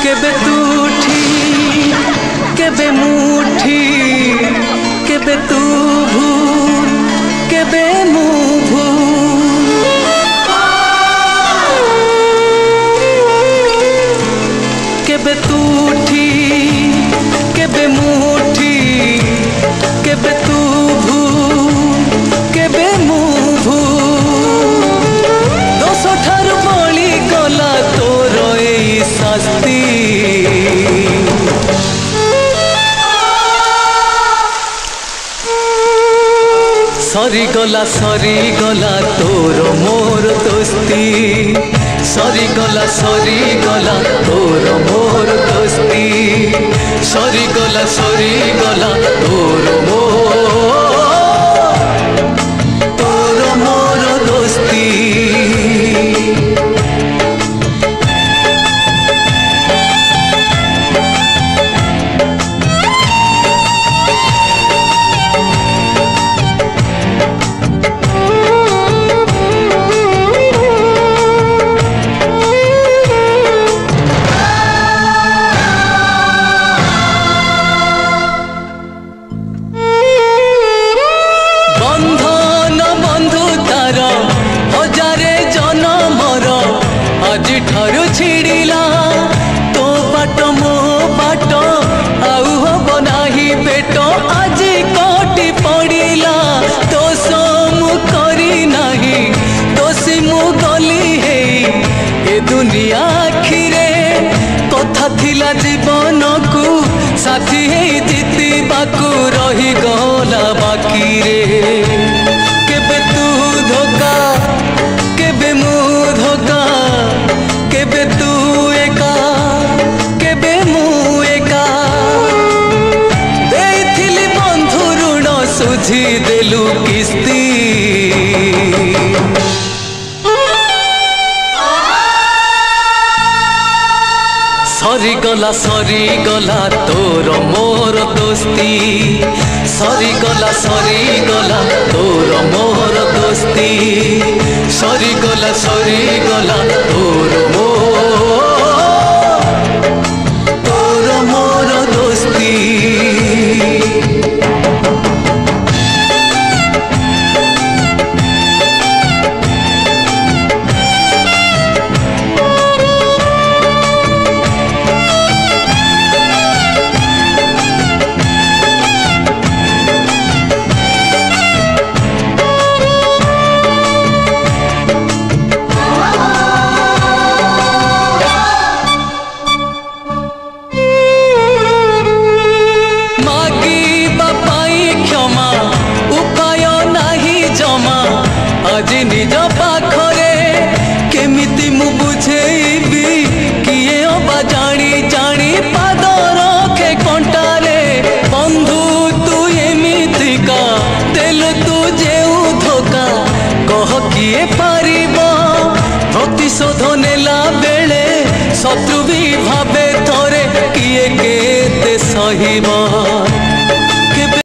केबे तूठी केबे मुठी केबे तू भूल केबे मु भूल केबे तूठी केबे मुठी केबे तू भूल केबे मु भूल दोष ठारू बली गला तोर एई शास्ति सरी गला तोर मोर दोस्ती सरी गला तोर मोर दोस्ती सरी गला तोर मोर दोस्ती ठारू छिड़िला तो बाट मो बाट आउ हम नाही पेट आज कटी पड़िला तो समु करी नाही दोषी मु गली हे ए दुनिया आखिरे कथा थिला जीवन को साथी हे जीती बाकू रही गला बाकी रे केबे तू धोखा केबे मु धोखा केबे तू एका केबे मु एका देइथिली बंधु ऋण सुझी देलु किस्ती सरी गला तोर मोर दोस्ती सरी गला तोर मोर दोस्ती सरी गला तोर मोर दोस्ती आज निज पाखरे केमिति मु बुझेबी किए अबा जानी जानी पाद रखे कंटारे बंधु तू एमितिका देलु तू जेउ धोखा कह किए पारिब प्रतिशोध नेला बेले शत्रु भी भावे थोरे किए केते सहिब।